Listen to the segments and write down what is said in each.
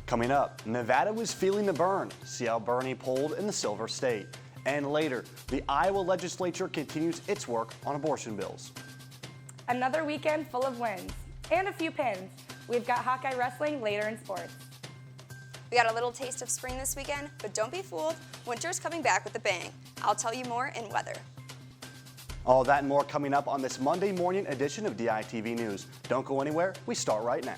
Coming up, Nevada was feeling the burn. See how Bernie polled in the Silver State. And later, the Iowa legislature continues its work on abortion bills. Another weekend full of wins and a few pins. We've got Hawkeye wrestling later in sports. We got a little taste of spring this weekend, but don't be fooled, winter's coming back with a bang. I'll tell you more in weather. All that and more coming up on this Monday morning edition of DITV News. Don't go anywhere, we start right now.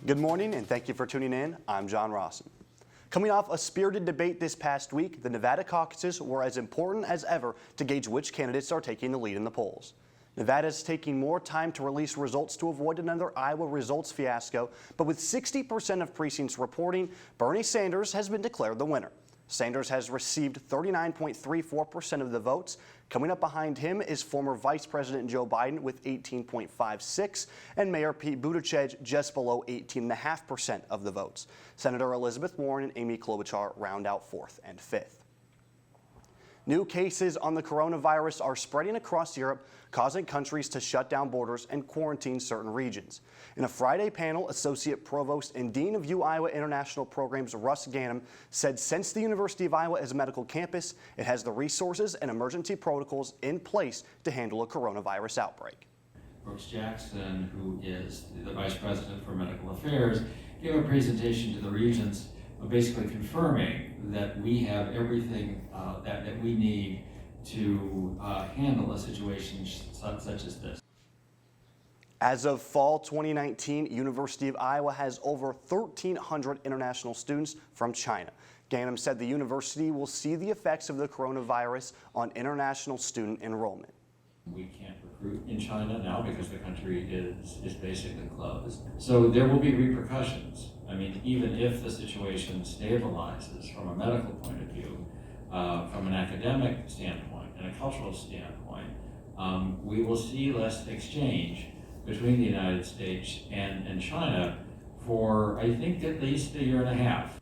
Good morning and thank you for tuning in. I'm John Rawson. Coming off a spirited debate this past week, the Nevada caucuses were as important as ever to gauge which candidates are taking the lead in the polls. Nevada is taking more time to release results to avoid another Iowa results fiasco, but with 60% of precincts reporting, Bernie Sanders has been declared the winner. Sanders has received 39.34% of the votes. Coming up behind him is former Vice President Joe Biden with 18.56% and Mayor Pete Buttigieg just below 18.5% of the votes. Senator Elizabeth Warren and Amy Klobuchar round out 4th and 5th. New cases on the coronavirus are spreading across Europe, causing countries to shut down borders and quarantine certain regions. In a Friday panel, Associate Provost and Dean of Iowa International Programs Russ Ganem said since the University of Iowa is a medical campus, it has the resources and emergency protocols in place to handle a coronavirus outbreak. Brooks Jackson, who is the Vice President for Medical Affairs, gave a presentation to the regents basically confirming that we have everything that we need to handle a situation such as this. As of fall 2019, University of Iowa has over 1,300 international students from China. Ganem said the university will see the effects of the coronavirus on international student enrollment. We can't recruit in China now because the country is basically closed. So there will be repercussions. I mean, even if the situation stabilizes from a medical point of view, from an academic standpoint and a cultural standpoint, we will see less exchange between the United States and China for, I think, at least a year and a half.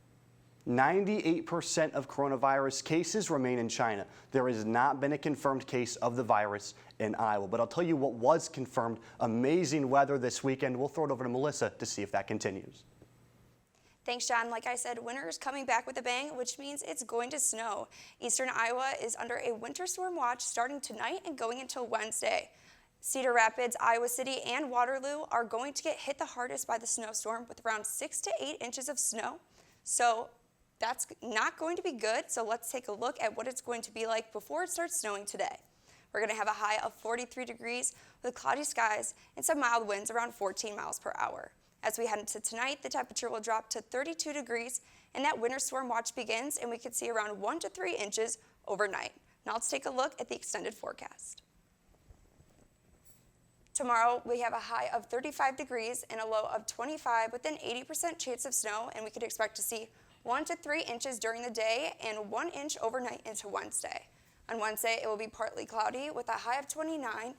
98% of coronavirus cases remain in China. There has not been a confirmed case of the virus in Iowa. But I'll tell you what was confirmed. Amazing weather this weekend. We'll throw it over to Melissa to see if that continues. Thanks, John. Like I said, winter is coming back with a bang, which means it's going to snow. Eastern Iowa is under a winter storm watch starting tonight and going until Wednesday. Cedar Rapids, Iowa City, and Waterloo are going to get hit the hardest by the snowstorm with around 6 to 8 inches of snow. So that's not going to be good. So let's take a look at what it's going to be like before it starts snowing today. We're going to have a high of 43 degrees with cloudy skies and some mild winds around 14 miles per hour. As we head into tonight, the temperature will drop to 32 degrees and that winter storm watch begins and we could see around 1 to 3 inches overnight. Now let's take a look at the extended forecast. Tomorrow, we have a high of 35 degrees and a low of 25 with an 80% chance of snow, and we could expect to see 1 to 3 inches during the day and 1 inch overnight into Wednesday. On Wednesday, it will be partly cloudy with a high of 29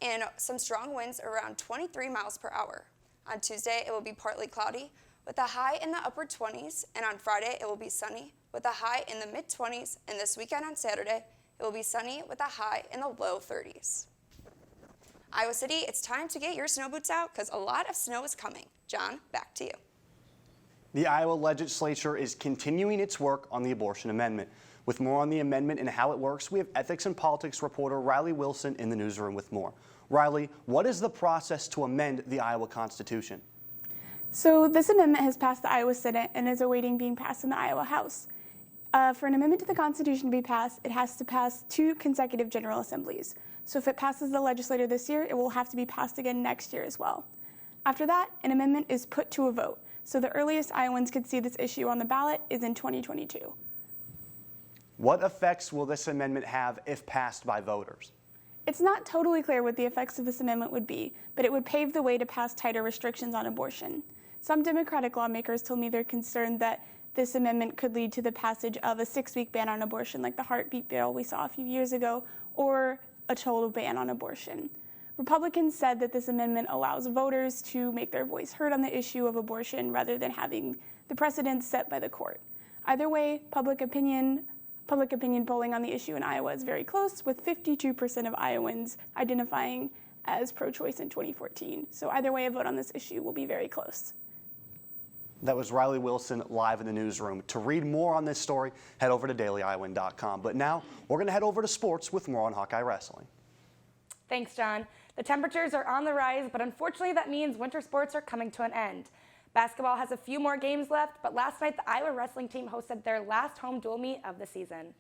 and some strong winds around 23 miles per hour. On Tuesday, it will be partly cloudy with a high in the upper 20s, and on Friday, it will be sunny with a high in the mid-20s, and this weekend on Saturday, it will be sunny with a high in the low 30s. Iowa City, it's time to get your snow boots out because a lot of snow is coming. John, back to you. The Iowa legislature is continuing its work on the abortion amendment. With more on the amendment and how it works, we have ethics and politics reporter Riley Wilson in the newsroom with more. Riley, what is the process to amend the Iowa Constitution? So this amendment has passed the Iowa Senate and is awaiting being passed in the Iowa House. For an amendment to the Constitution to be passed, it has to pass 2 consecutive General Assemblies. So if it passes the legislature this year, it will have to be passed again next year as well. After that, an amendment is put to a vote. So the earliest Iowans could see this issue on the ballot is in 2022. What effects will this amendment have if passed by voters? It's not totally clear what the effects of this amendment would be, but it would pave the way to pass tighter restrictions on abortion. Some Democratic lawmakers told me they're concerned that this amendment could lead to the passage of a 6-week ban on abortion like the heartbeat bill we saw a few years ago, or a total ban on abortion. Republicans said that this amendment allows voters to make their voice heard on the issue of abortion rather than having the precedents set by the court. Either way, public opinion polling on the issue in Iowa is very close, with 52% of Iowans identifying as pro-choice in 2014. So either way, a vote on this issue will be very close. That was Riley Wilson live in the newsroom. To read more on this story, head over to dailyiowan.com. But now we're going to head over to sports with more on Hawkeye Wrestling. Thanks, John. The temperatures are on the rise, but unfortunately that means winter sports are coming to an end. Basketball has a few more games left, but last night the Iowa wrestling team hosted their last home dual meet of the season.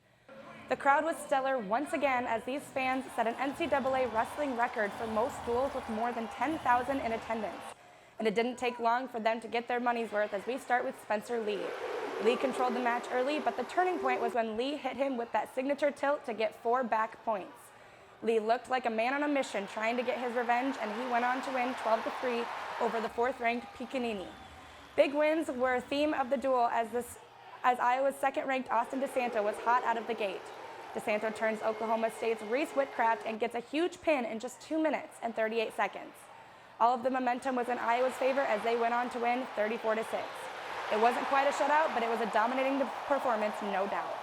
The crowd was stellar once again as these fans set an NCAA wrestling record for most duels with more than 10,000 in attendance. And it didn't take long for them to get their money's worth as we start with Spencer Lee. Lee controlled the match early, but the turning point was when Lee hit him with that signature tilt to get 4 back points. Lee looked like a man on a mission trying to get his revenge, and he went on to win 12-3 over the 4th-ranked Piccinini. Big wins were a theme of the duel as Iowa's 2nd-ranked Austin DeSanto was hot out of the gate. DeSanto turns Oklahoma State's Reese Whitcraft and gets a huge pin in just 2 minutes and 38 seconds. All of the momentum was in Iowa's favor as they went on to win 34-6. It wasn't quite a shutout, but it was a dominating performance, no doubt.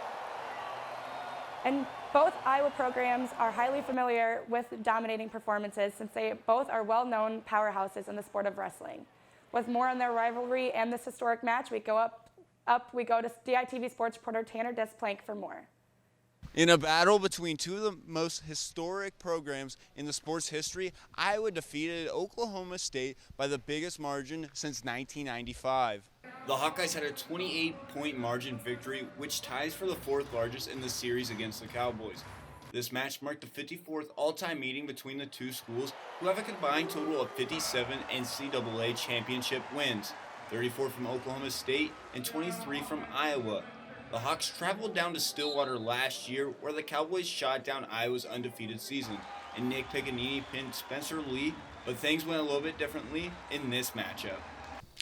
And both Iowa programs are highly familiar with dominating performances since they both are well-known powerhouses in the sport of wrestling. With more on their rivalry and this historic match, we go to DITV Sports reporter Tanner Desplank for more. In a battle between two of the most historic programs in the sport's history, Iowa defeated Oklahoma State by the biggest margin since 1995. The Hawkeyes had a 28-point margin victory, which ties for the 4th largest in the series against the Cowboys. This match marked the 54th all-time meeting between the two schools, who have a combined total of 57 NCAA championship wins, 34 from Oklahoma State and 23 from Iowa. The Hawks traveled down to Stillwater last year, where the Cowboys shot down Iowa's undefeated season, and Nick Piccinini pinned Spencer Lee, but things went a little bit differently in this matchup.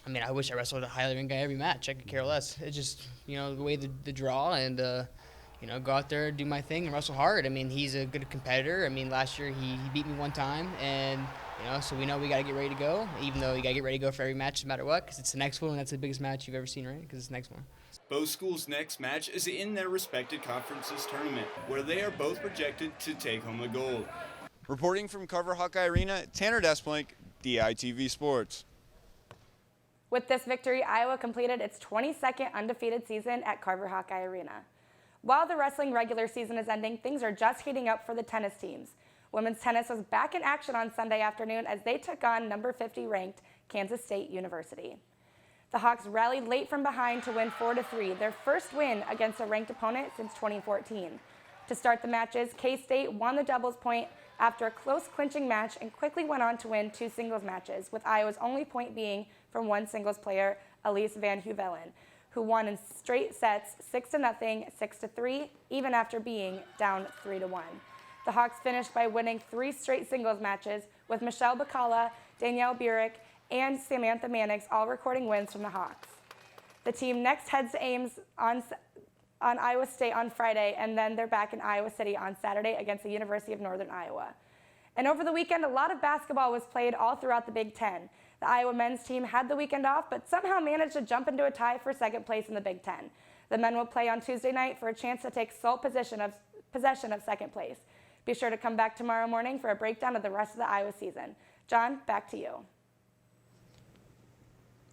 I mean, I wish I wrestled a highly ranked guy every match. I could care less. It's just, the way the draw and, go out there, do my thing, and wrestle hard. I mean, he's a good competitor. I mean, last year he beat me one time, and, so we know we got to get ready to go, even though you got to get ready to go for every match no matter what, because it's the next one, and that's the biggest match you've ever seen, right? Because it's the next one. Both schools' next match is in their respected conferences tournament, where they are both projected to take home the gold. Reporting from Carver Hawkeye Arena, Tanner Desplank, DITV Sports. With this victory, Iowa completed its 22nd undefeated season at Carver Hawkeye Arena. While the wrestling regular season is ending, things are just heating up for the tennis teams. Women's tennis was back in action on Sunday afternoon as they took on number 50 ranked Kansas State University. The Hawks rallied late from behind to win 4-3, their first win against a ranked opponent since 2014. To start the matches, K-State won the doubles point after a close clinching match and quickly went on to win 2 singles matches, with Iowa's only point being from one singles player, Elise Van Huvelen, who won in straight sets 6-0, 6-3, even after being down 3-1. The Hawks finished by winning 3 straight singles matches, with Michelle Bacala, Danielle Burek, and Samantha Mannix all recording wins from the Hawks. The team next heads to Ames on Iowa State on Friday, and then they're back in Iowa City on Saturday against the University of Northern Iowa. And over the weekend, a lot of basketball was played all throughout the Big Ten. The Iowa men's team had the weekend off, but somehow managed to jump into a tie for second place in the Big Ten. The men will play on Tuesday night for a chance to take sole possession of second place. Be sure to come back tomorrow morning for a breakdown of the rest of the Iowa season. John, back to you.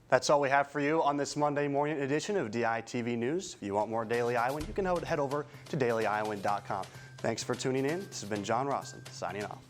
That's all we have for you on this Monday morning edition of DITV News. If you want more Daily Iowan, you can head over to dailyiowan.com. Thanks for tuning in. This has been John Rawson, signing off.